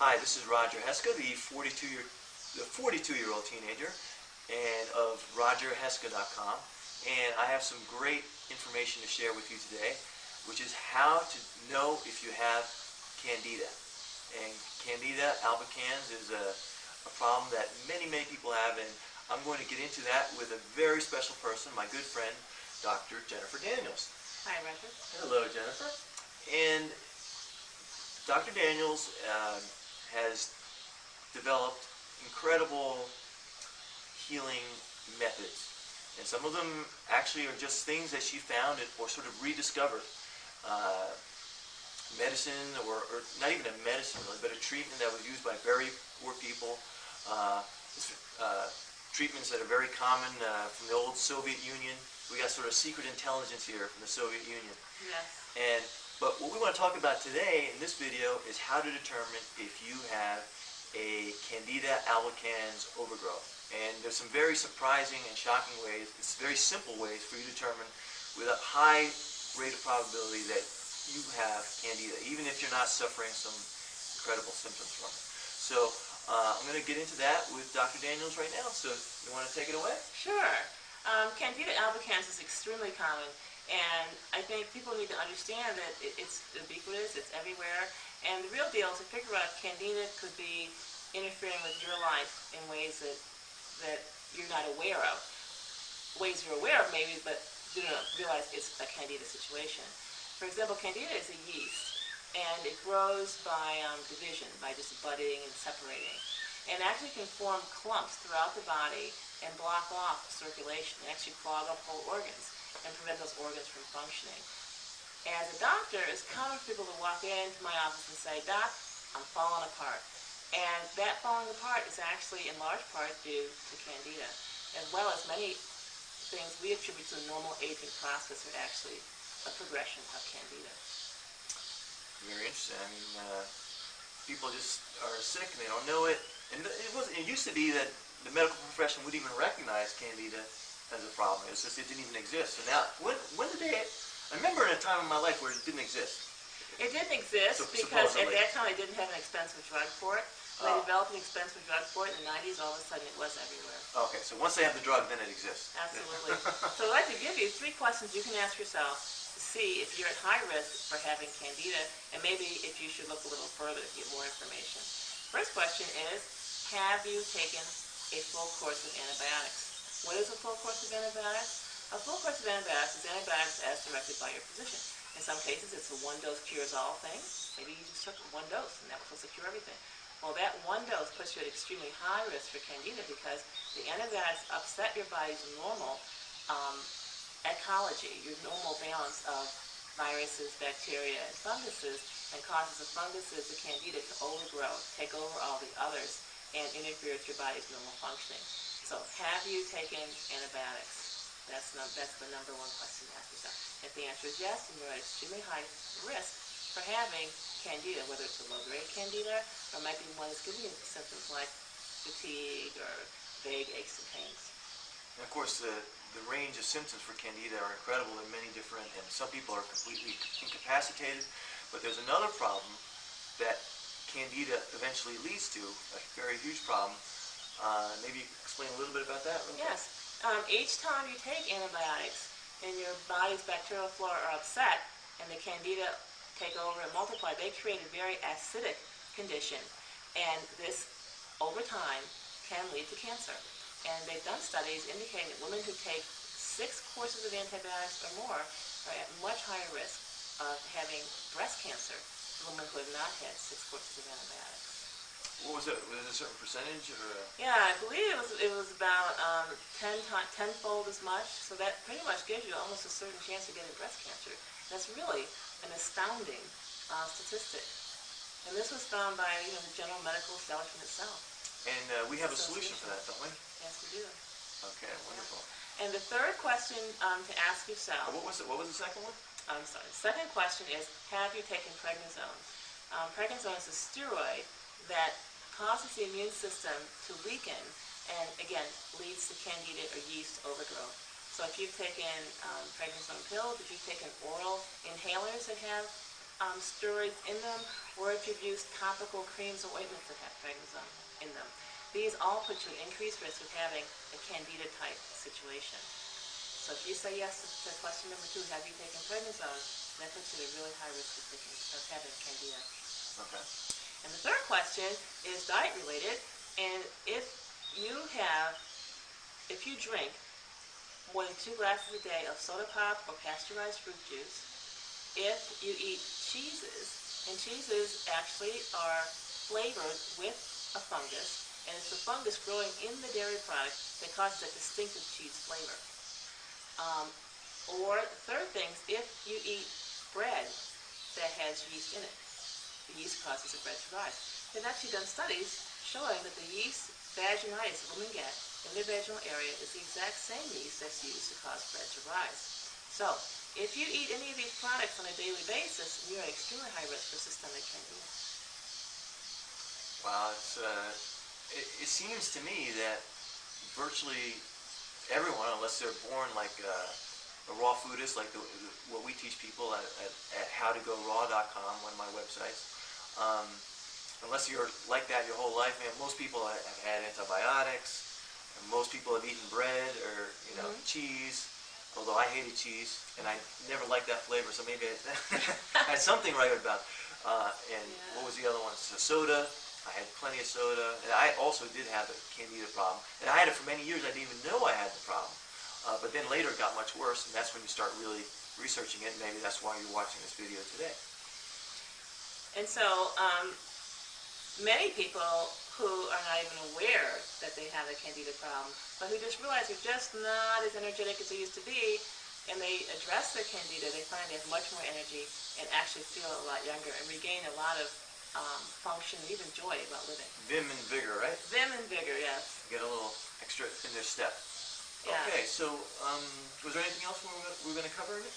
Hi, this is Roger Heska, the 42-year-old teenager, and of RogerHeska.com, and I have some great information to share with you today, which is how to know if you have Candida. And Candida albicans is a problem that many people have, and I'm going to get into that with a very special person, my good friend, Dr. Jennifer Daniels. Hi, Roger. Hello, Jennifer. And Dr. Daniels has developed incredible healing methods. And some of them actually are just things that she found or sort of rediscovered. Medicine, or not even a medicine really, but a treatment that was used by very poor people. Treatments that are very common from the old Soviet Union. We got sort of secret intelligence here from the Soviet Union. Yes. But what we want to talk about today in this video is how to determine if you have a Candida albicans overgrowth. And there's some very surprising and shocking ways, it's very simple ways for you to determine with a high rate of probability that you have Candida, even if you're not suffering some incredible symptoms from it. So I'm going to get into that with Dr. Daniels right now. So you want to take it away? Sure. Candida albicans is extremely common, and I think people need to understand that it's ubiquitous, it's everywhere, and the real deal to figure out Candida could be interfering with your life in ways that you're not aware of. Ways you're aware of maybe, but you don't realize it's a Candida situation. For example, Candida is a yeast, and it grows by division, by just budding and separating, and actually can form clumps throughout the body and block off circulation, and actually clog up whole organs and prevent those organs from functioning. As a doctor, it's common for people to walk into my office and say, "Doc, I'm falling apart." And that falling apart is actually in large part due to Candida, as well as many things we attribute to the normal aging process are actually a progression of Candida. Very interesting. I mean, people just are sick and they don't know it. And it used to be that the medical profession wouldn't even recognize Candida as a problem. It's just it didn't even exist. So now, when did they? I remember in a time in my life where it didn't exist. It didn't exist because at that time they didn't have an expensive drug for it. When they developed an expensive drug for it in the 90s, all of a sudden it was everywhere. Okay, so once they have the drug, then it exists. Absolutely. So I'd like to give you 3 questions you can ask yourself to see if you're at high risk for having Candida, and maybe if you should look a little further to get more information. First question is, have you taken a full course of antibiotics? What is a full course of antibiotics? A full course of antibiotics is antibiotics as directed by your physician. In some cases, it's a one-dose cures-all thing. Maybe you just took 1 dose, and that was supposed to cure everything. Well, that 1 dose puts you at extremely high risk for Candida because the antibiotics upset your body's normal ecology, your normal balance of viruses, bacteria, and funguses, and causes the funguses, the Candida, to overgrow, take over all the others, and interfere with your body's normal functioning. So, have you taken antibiotics? That's the number 1 question to ask yourself. If the answer is yes, then you're at extremely high risk for having Candida, whether it's a low-grade Candida, or it might be one that's giving you symptoms like fatigue or vague aches and pains. And of course, the range of symptoms for Candida are incredible and many different, and some people are completely incapacitated. But there's another problem that Candida eventually leads to, a very huge problem. Maybe you can explain a little bit about that real quick? Yes. Each time you take antibiotics and your body's bacterial flora are upset and the Candida take over and multiply, they create a very acidic condition. And this, over time, can lead to cancer. And they've done studies indicating that women who take 6 courses of antibiotics or more are at much higher risk of having breast cancer than women who have not had 6 courses of antibiotics. What was it? Was it a certain percentage? Or? Yeah, I believe it was about 10-fold as much. So that pretty much gives you almost a certain chance of getting breast cancer. That's really an astounding statistic. And this was found by the general medical establishment itself. And we have a solution for that, don't we? Yes, we do. Okay, wonderful. And the third question to ask yourself... What was the second one? I'm sorry. The second question is, have you taken prednisone? Prednisone is a steroid that causes the immune system to weaken and, again, leads to Candida or yeast overgrowth. So if you've taken prednisone pills, if you've taken oral inhalers that have steroids in them, or if you've used topical creams or ointments that have prednisone in them. These all put you at increased risk of having a Candida type situation. So if you say yes to question number 2, have you taken prednisone, that puts you at a really high risk of having Candida. Okay. And the third question is diet related, and if you drink more than 2 glasses a day of soda pop or pasteurized fruit juice, if you eat cheeses, and cheeses actually are flavored with a fungus, and it's the fungus growing in the dairy product that causes that distinctive cheese flavor. Or third thing, if you eat bread that has yeast in it, the yeast causes the bread to rise. They've actually done studies showing that the yeast vaginitis women get in their vaginal area is the exact same yeast that's used to cause bread to rise. So, if you eat any of these products on a daily basis, you're at extremely high risk for systemic Candida. Wow, it seems to me that virtually everyone, unless they're born like a raw foodist, like what we teach people at howtogораw.com, one of my websites, unless you're like that your whole life, man, most people have had antibiotics, and most people have eaten bread or cheese. Although I hated cheese, and I never liked that flavor, so maybe I had something right about. And what was the other one? So soda. I had plenty of soda, and I also did have a Candida problem. And I had it for many years. I didn't even know I had the problem. But then later it got much worse, and that's when you start really researching it. Maybe that's why you're watching this video today. And so, many people who are not even aware that they have a Candida problem, but who just realize they're just not as energetic as they used to be, and they address their Candida, they find they have much more energy and actually feel a lot younger and regain a lot of function and even joy about living. Vim and vigor, right? Vim and vigor, yes. Get a little extra in their step. Yeah. Okay, so was there anything else we were going to cover in it?